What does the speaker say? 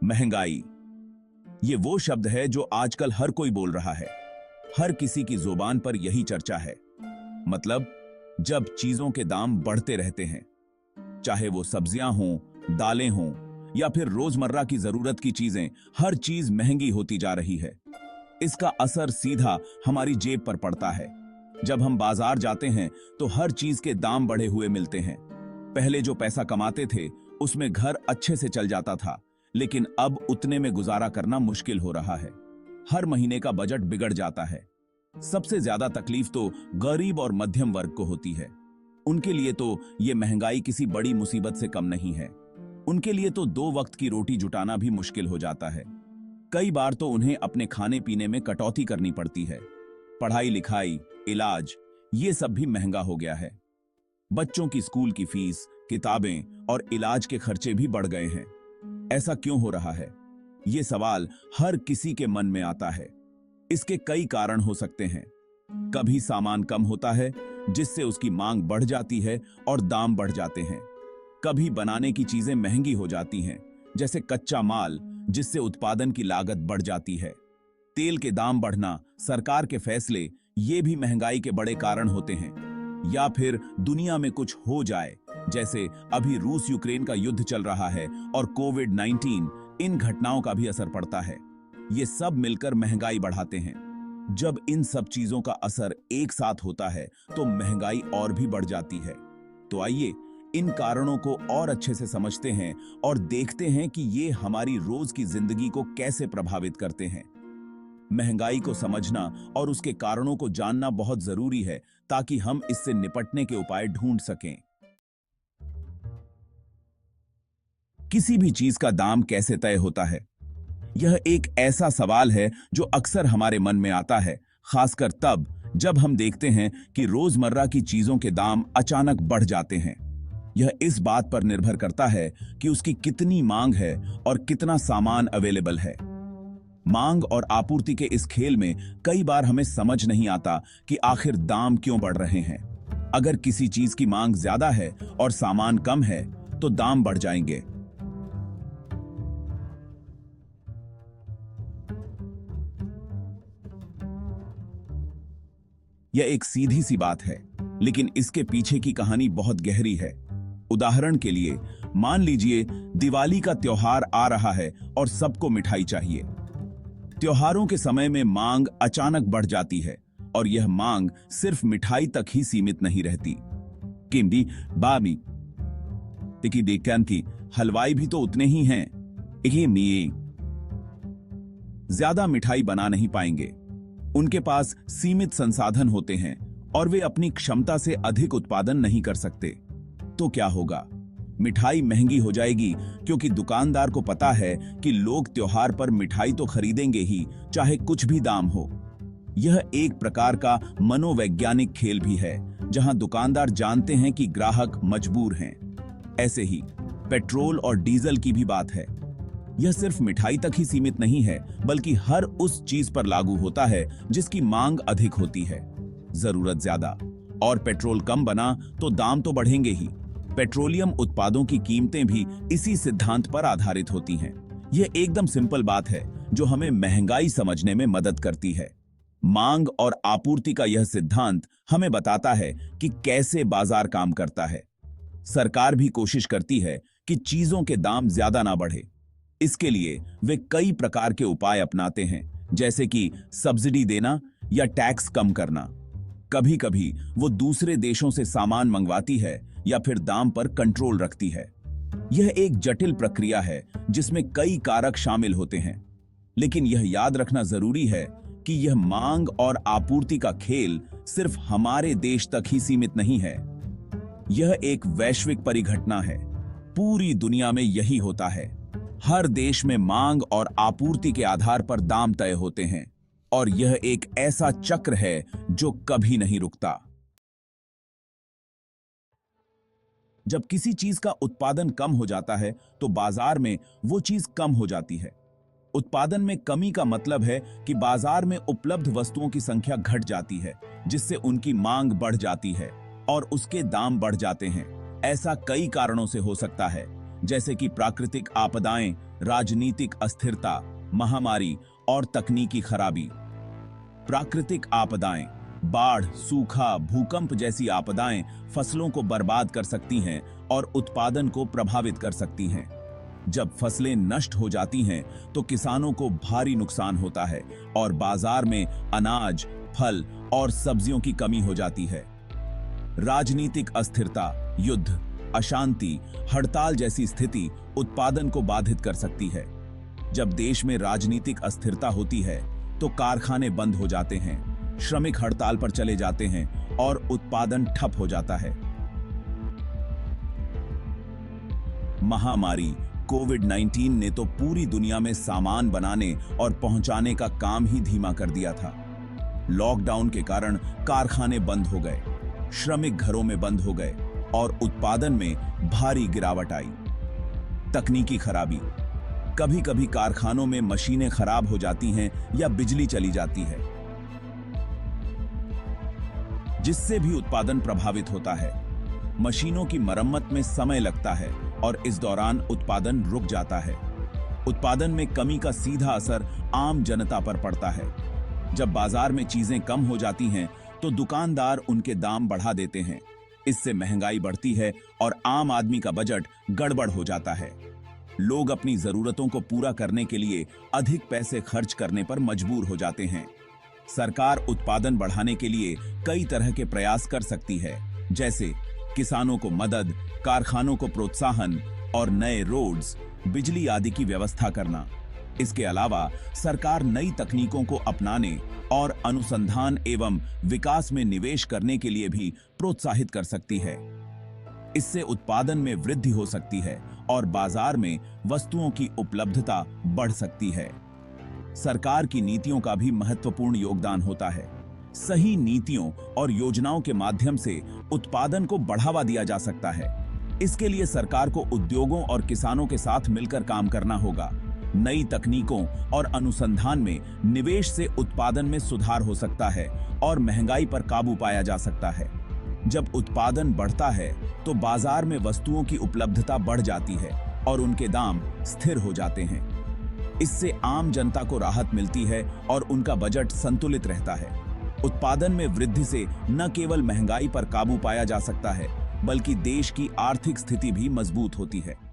महंगाई, ये वो शब्द है जो आजकल हर कोई बोल रहा है। हर किसी की जुबान पर यही चर्चा है। मतलब जब चीजों के दाम बढ़ते रहते हैं, चाहे वो सब्जियां हों, दालें हों या फिर रोजमर्रा की जरूरत की चीजें, हर चीज महंगी होती जा रही है। इसका असर सीधा हमारी जेब पर पड़ता है। जब हम बाजार जाते हैं तो हर चीज के दाम बढ़े हुए मिलते हैं। पहले जो पैसा कमाते थे उसमें घर अच्छे से चल जाता था, लेकिन अब उतने में गुजारा करना मुश्किल हो रहा है। हर महीने का बजट बिगड़ जाता है। सबसे ज्यादा तकलीफ तो गरीब और मध्यम वर्ग को होती है। उनके लिए तो ये महंगाई किसी बड़ी मुसीबत से कम नहीं है। उनके लिए तो 2 वक्त की रोटी जुटाना भी मुश्किल हो जाता है। कई बार तो उन्हें अपने खाने पीने में कटौती करनी पड़ती है। पढ़ाई लिखाई, इलाज, ये सब भी महंगा हो गया है। बच्चों की स्कूल की फीस, किताबें और इलाज के खर्चे भी बढ़ गए हैं। ऐसा क्यों हो रहा है? ये सवाल हर किसी के मन में आता है। इसके कई कारण हो सकते हैं। कभी सामान कम होता है जिससे उसकी मांग बढ़ जाती है और दाम बढ़ जाते हैं। कभी बनाने की चीजें महंगी हो जाती हैं, जैसे कच्चा माल, जिससे उत्पादन की लागत बढ़ जाती है। तेल के दाम बढ़ना, सरकार के फैसले, ये भी महंगाई के बड़े कारण होते हैं। या फिर दुनिया में कुछ हो जाए, जैसे अभी रूस यूक्रेन का युद्ध चल रहा है और कोविड-19, इन घटनाओं का भी असर पड़ता है। ये सब मिलकर महंगाई बढ़ाते हैं। जब इन सब चीजों का असर एक साथ होता है तो महंगाई और भी बढ़ जाती है। तो आइए इन कारणों को और अच्छे से समझते हैं और देखते हैं कि ये हमारी रोज की जिंदगी को कैसे प्रभावित करते हैं। महंगाई को समझना और उसके कारणों को जानना बहुत जरूरी है, ताकि हम इससे निपटने के उपाय ढूंढ सकें। किसी भी चीज का दाम कैसे तय होता है? यह एक ऐसा सवाल है जो अक्सर हमारे मन में आता है, खासकर तब जब हम देखते हैं कि रोजमर्रा की चीजों के दाम अचानक बढ़ जाते हैं। यह इस बात पर निर्भर करता है कि उसकी कितनी मांग है और कितना सामान अवेलेबल है। मांग और आपूर्ति के इस खेल में कई बार हमें समझ नहीं आता कि आखिर दाम क्यों बढ़ रहे हैं। अगर किसी चीज की मांग ज्यादा है और सामान कम है तो दाम बढ़ जाएंगे। यह एक सीधी सी बात है, लेकिन इसके पीछे की कहानी बहुत गहरी है। उदाहरण के लिए, मान लीजिए दिवाली का त्योहार आ रहा है और सबको मिठाई चाहिए। त्योहारों के समय में मांग अचानक बढ़ जाती है और यह मांग सिर्फ मिठाई तक ही सीमित नहीं रहती। किमडी बामी तिकी देखन की हलवाई भी तो उतने ही हैं। ज्यादा मिठाई बना नहीं पाएंगे। उनके पास सीमित संसाधन होते हैं और वे अपनी क्षमता से अधिक उत्पादन नहीं कर सकते। तो क्या होगा? मिठाई महंगी हो जाएगी, क्योंकि दुकानदार को पता है कि लोग त्योहार पर मिठाई तो खरीदेंगे ही, चाहे कुछ भी दाम हो। यह एक प्रकार का मनोवैज्ञानिक खेल भी है, जहां दुकानदार जानते हैं कि ग्राहक मजबूर हैं। ऐसे ही पेट्रोल और डीजल की भी बात है। यह सिर्फ मिठाई तक ही सीमित नहीं है, बल्कि हर उस चीज पर लागू होता है जिसकी मांग अधिक होती है। जरूरत ज्यादा और पेट्रोल कम बना तो दाम तो बढ़ेंगे ही। पेट्रोलियम उत्पादों की कीमतें भी इसी सिद्धांत पर आधारित होती हैं। यह एकदम सिंपल बात है जो हमें महंगाई समझने में मदद करती है। मांग और आपूर्ति का यह सिद्धांत हमें बताता है कि कैसे बाजार काम करता है। सरकार भी कोशिश करती है कि चीजों के दाम ज्यादा ना बढ़े। इसके लिए वे कई प्रकार के उपाय अपनाते हैं, जैसे कि सब्सिडी देना या टैक्स कम करना। कभी कभी वो दूसरे देशों से सामान मंगवाती है या फिर दाम पर कंट्रोल रखती है। यह एक जटिल प्रक्रिया है जिसमें कई कारक शामिल होते हैं, लेकिन यह याद रखना जरूरी है कि यह मांग और आपूर्ति का खेल सिर्फ हमारे देश तक ही सीमित नहीं है। यह एक वैश्विक परिघटना है। पूरी दुनिया में यही होता है। हर देश में मांग और आपूर्ति के आधार पर दाम तय होते हैं, और यह एक ऐसा चक्र है जो कभी नहीं रुकता। जब किसी चीज का उत्पादन कम हो जाता है तो बाजार में वो चीज कम हो जाती है। उत्पादन में कमी का मतलब है कि बाजार में उपलब्ध वस्तुओं की संख्या घट जाती है, जिससे उनकी मांग बढ़ जाती है और उसके दाम बढ़ जाते हैं। ऐसा कई कारणों से हो सकता है, जैसे कि प्राकृतिक आपदाएं, राजनीतिक अस्थिरता, महामारी और तकनीकी खराबी। प्राकृतिक आपदाएं, बाढ़, सूखा, भूकंप जैसी आपदाएं फसलों को बर्बाद कर सकती हैं और उत्पादन को प्रभावित कर सकती हैं। जब फसलें नष्ट हो जाती हैं तो किसानों को भारी नुकसान होता है और बाजार में अनाज, फल और सब्जियों की कमी हो जाती है। राजनीतिक अस्थिरता, युद्ध, अशांति, हड़ताल जैसी स्थिति उत्पादन को बाधित कर सकती है। जब देश में राजनीतिक अस्थिरता होती है तो कारखाने बंद हो जाते हैं, श्रमिक हड़ताल पर चले जाते हैं और उत्पादन ठप हो जाता है। महामारी कोविड-19 ने तो पूरी दुनिया में सामान बनाने और पहुंचाने का काम ही धीमा कर दिया था। लॉकडाउन के कारण कारखाने बंद हो गए, श्रमिक घरों में बंद हो गए और उत्पादन में भारी गिरावट आई। तकनीकी खराबी, कभी-कभी कारखानों में मशीनें खराब हो जाती हैं या बिजली चली जाती है, जिससे भी उत्पादन प्रभावित होता है। मशीनों की मरम्मत में समय लगता है और इस दौरान उत्पादन रुक जाता है। उत्पादन में कमी का सीधा असर आम जनता पर पड़ता है। जब बाजार में चीजें कम हो जाती हैं तो दुकानदार उनके दाम बढ़ा देते हैं। इससे महंगाई बढ़ती है और आम आदमी का बजट गड़बड़ हो जाता है। लोग अपनी जरूरतों को पूरा करने के लिए अधिक पैसे खर्च करने पर मजबूर हो जाते हैं। सरकार उत्पादन बढ़ाने के लिए कई तरह के प्रयास कर सकती है, जैसे किसानों को मदद, कारखानों को प्रोत्साहन और नए रोड्स, बिजली आदि की व्यवस्था करना। इसके अलावा सरकार नई तकनीकों को अपनाने और अनुसंधान एवं विकास में निवेश करने के लिए भी प्रोत्साहित कर सकती है। इससे उत्पादन में वृद्धि हो सकती है और बाजार में वस्तुओं की उपलब्धता बढ़ सकती है। सरकार की नीतियों का भी महत्वपूर्ण योगदान होता है। सही नीतियों और योजनाओं के माध्यम से उत्पादन को बढ़ावा दिया जा सकता है। इसके लिए सरकार को उद्योगों और किसानों के साथ मिलकर काम करना होगा। नई तकनीकों और अनुसंधान में निवेश से उत्पादन में सुधार हो सकता है और महंगाई पर काबू पाया जा सकता है। जब उत्पादन बढ़ता है तो बाजार में वस्तुओं की उपलब्धता बढ़ जाती है और उनके दाम स्थिर हो जाते हैं। इससे आम जनता को राहत मिलती है और उनका बजट संतुलित रहता है। उत्पादन में वृद्धि से न केवल महंगाई पर काबू पाया जा सकता है, बल्कि देश की आर्थिक स्थिति भी मजबूत होती है।